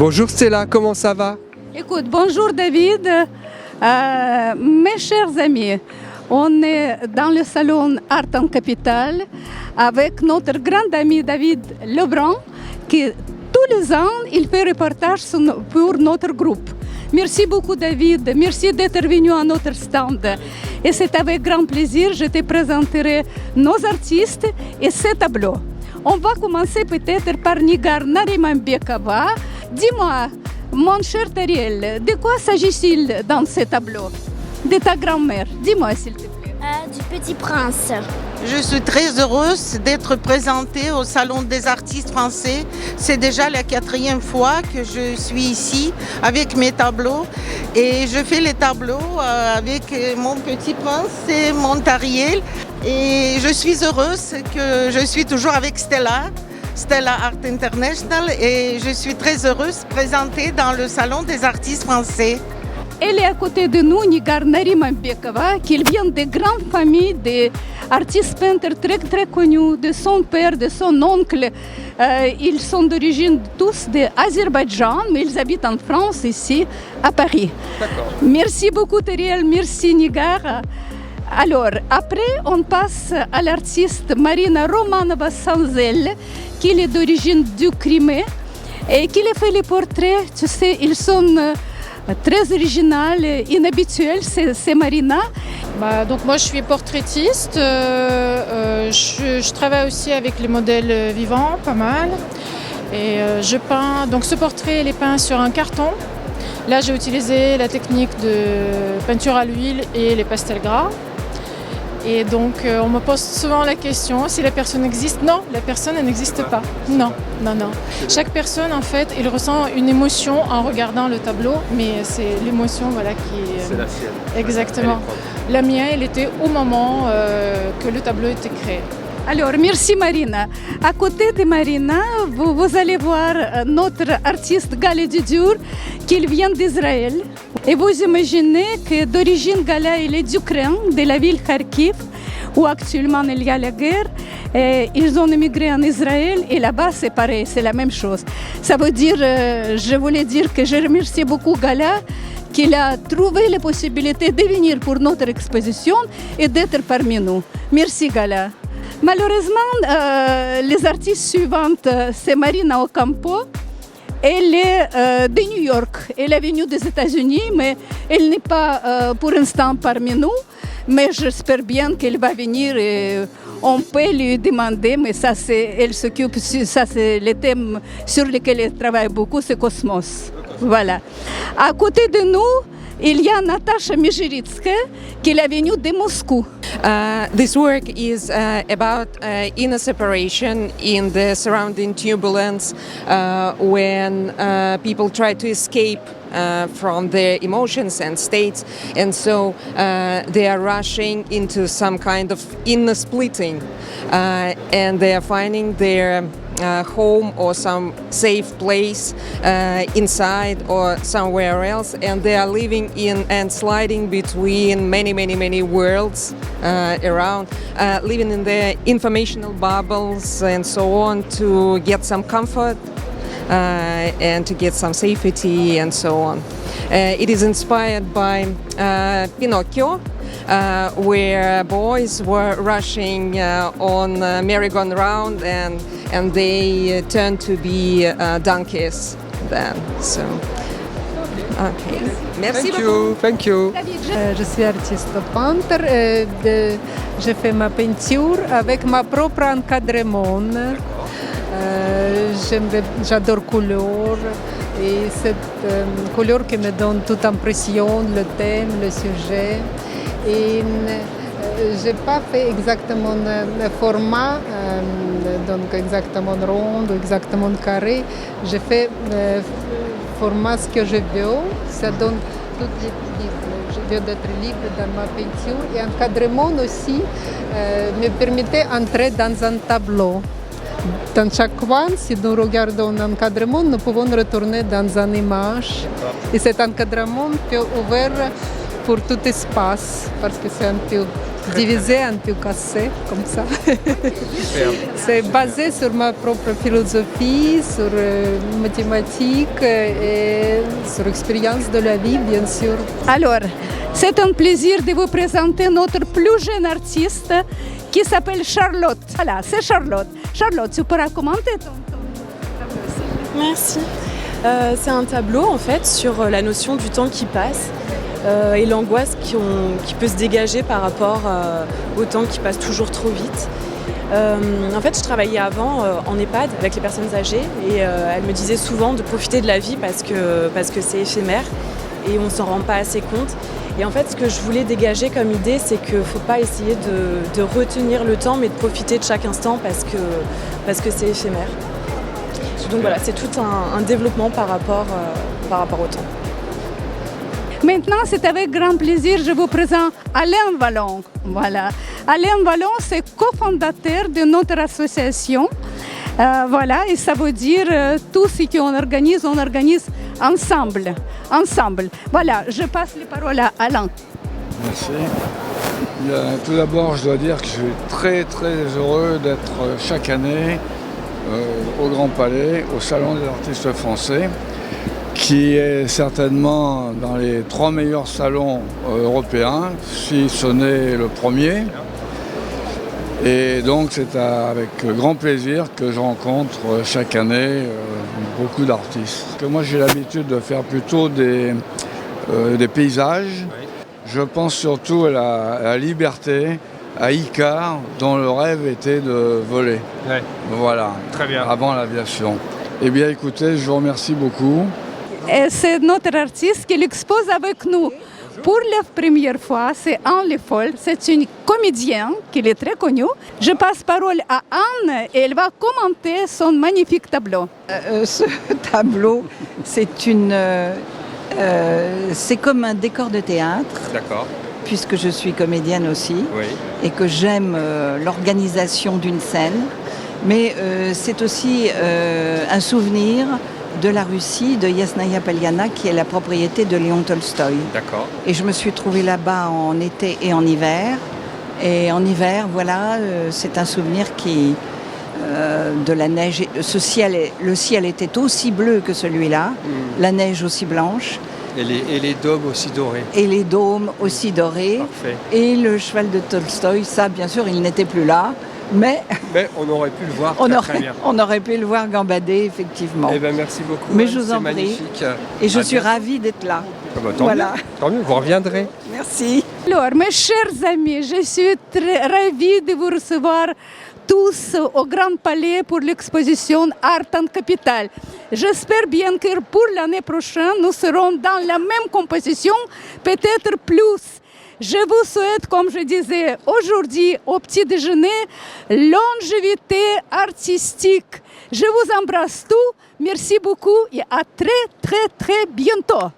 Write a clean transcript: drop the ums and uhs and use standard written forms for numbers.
Bonjour Stella, comment ça va? Écoute, bonjour David. Mes chers amis, on est dans le salon Art en Capitale avec notre grand ami David Lebrun qui tous les ans il fait reportage pour notre groupe. Merci beaucoup David, merci d'être venu à notre stand. Et c'est avec grand plaisir que je te présenterai nos artistes et ces tableaux. On va commencer peut-être par Nigar Narimambekova. Dis-moi, mon cher Tariel, de quoi s'agit-il dans ces tableaux? De ta grand-mère, dis-moi s'il te plaît. Du Petit Prince. Je suis très heureuse d'être présentée au Salon des artistes français. C'est déjà la 4e fois que je suis ici avec mes tableaux. Et je fais les tableaux avec mon Petit Prince et mon Tariel. Et je suis heureuse que je suis toujours avec Stella Art International. Et je suis très heureuse de présenter dans le Salon des artistes français. Elle est à côté de nous, Nigar Narimambekova, qui vient de grandes familles d'artistes peintres très très connus, de son père, de son oncle. Ils sont d'origine tous d'Azerbaïdjan, mais ils habitent en France, ici, à Paris. D'accord. Merci beaucoup Teriel, merci Nigar. Alors, après, on passe à l'artiste Marina Romanova-Sanzel, qui est d'origine du Crimée, et qui a fait les portraits, tu sais, ils sont très original, inhabituel, c'est Marina. Donc moi je suis portraitiste, je travaille aussi avec les modèles vivants, pas mal. Et je peins, donc ce portrait il est peint sur un carton. Là j'ai utilisé la technique de peinture à l'huile et les pastels gras. Et donc on me pose souvent la question si la personne existe. Non, la personne elle n'existe pas. Non. Chaque personne en fait, il ressent une émotion en regardant le tableau, mais c'est l'émotion qui. C'est la sienne. Exactement. La mienne, elle était au moment que le tableau était créé. Alors, merci Marina. À côté de Marina, vous allez voir notre artiste Gala Dudur qui vient d'Israël. Et vous imaginez que d'origine Gala, il est d'Ukraine, de la ville Kharkiv, où actuellement il y a la guerre. Et ils ont émigré en Israël et là-bas c'est pareil, c'est la même chose. Ça veut dire, je voulais dire que je remercie beaucoup Gala qu'il a trouvé la possibilité de venir pour notre exposition et d'être parmi nous. Merci Gala. Malheureusement, les artistes suivantes, c'est Marina Ocampo. Elle est de New York. Elle est venue des États-Unis, mais elle n'est pas pour l'instant parmi nous. Mais j'espère bien qu'elle va venir et on peut lui demander, mais ça elle s'occupe, ça c'est le thème sur lequel elle travaille beaucoup, c'est Cosmos. Voilà. À côté de nous, il y a Natasha Mizheritskaya qui est venue de Moscou. This work is about inner separation in the surrounding turbulence when people try to escape from their emotions and states, and so they are rushing into some kind of inner splitting, and they are finding their home or some safe place inside or somewhere else, and they are living in and sliding between many worlds around, living in their informational bubbles and so on to get some comfort and to get some safety and so on. It is inspired by Pinocchio, where boys were rushing on merry-go-round and they turned to be donkeys then. So, okay. Merci beaucoup. Thank you. Je suis artiste peintre. Je fais ma peinture avec ma propre encadrement. J'adore couleur et cette couleur qui me donne toute impression, le thème, le sujet. Et je n'ai pas fait exactement le format, donc exactement rond ou exactement carré. J'ai fait le format ce que je veux. Ça donne tout l'équilibre. Je veux être libre dans ma peinture. Et encadrement aussi me permettait d'entrer dans un tableau. Dans chaque coin, si nous regardons l'encadrement, nous pouvons retourner dans une image. Et cet encadrement peut ouvrir pour tout espace, parce que c'est un peu divisé en tout cassé, comme ça. C'est basé sur ma propre philosophie, sur mathématiques et sur l'expérience de la vie, bien sûr. Alors, c'est un plaisir de vous présenter notre plus jeune artiste qui s'appelle Charlotte. Voilà, c'est Charlotte. Charlotte, tu pourras commenter ton tableau, s'il te plaît. Merci. C'est un tableau en fait sur la notion du temps qui passe et l'angoisse qui peut se dégager par rapport au temps qui passe toujours trop vite. En fait, je travaillais avant en EHPAD avec les personnes âgées et elles me disaient souvent de profiter de la vie parce que c'est éphémère et on s'en rend pas assez compte. Et en fait, ce que je voulais dégager comme idée, c'est qu'il ne faut pas essayer de retenir le temps, mais de profiter de chaque instant parce que c'est éphémère. Donc voilà, c'est tout un développement par rapport au temps. Maintenant, c'est avec grand plaisir que je vous présente Alain Vallon. Voilà. Alain Vallon, c'est cofondateur de notre association. Voilà, et ça veut dire tout ce qu'on organise, on organise ensemble. Voilà, je passe les paroles à Alain. Merci. Tout d'abord, je dois dire que je suis très très heureux d'être chaque année au Grand Palais, au Salon des artistes français, qui est certainement dans les 3 meilleurs salons européens, si ce n'est le premier. Et donc c'est avec grand plaisir que je rencontre chaque année beaucoup d'artistes. Moi j'ai l'habitude de faire plutôt des paysages. Je pense surtout à la liberté, à Icare, dont le rêve était de voler. Ouais. Voilà, Très bien. avant l'aviation. Eh bien écoutez, je vous remercie beaucoup. Et c'est notre artiste qui l'expose avec nous. Pour la première fois, c'est Anne Le Foll. C'est une comédienne qui est très connue. Je passe parole à Anne et elle va commenter son magnifique tableau. Ce tableau, c'est comme un décor de théâtre, D'accord. puisque je suis comédienne aussi, Oui. et que j'aime l'organisation d'une scène. Mais c'est aussi un souvenir de la Russie, de Yasnaya Polyana, qui est la propriété de Léon Tolstoï. D'accord. Et je me suis trouvée là-bas en été et en hiver. Et en hiver, voilà, c'est un souvenir de la neige. Le ciel était aussi bleu que celui-là, la neige aussi blanche. Et les dômes aussi dorés. Et les dômes aussi dorés. Parfait. Et le cheval de Tolstoï, ça, bien sûr, il n'était plus là. Mais on aurait pu le voir très bien. on aurait pu le voir gambader, effectivement. Eh ben, merci beaucoup. Mais Anne, je vous c'est en prie. magnifique. Et je À suis bientôt. ravie d'être là. Ah bah, tant Voilà. mieux. Tant mieux, vous reviendrez. Merci. Alors, mes chers amis, je suis très ravie de vous recevoir tous au Grand Palais pour l'exposition Art and Capital. J'espère bien que pour l'année prochaine, nous serons dans la même composition, peut-être plus. Je vous souhaite, comme je disais aujourd'hui au petit déjeuner, longévité artistique. Je vous embrasse tous. Merci beaucoup et à très, très, très bientôt.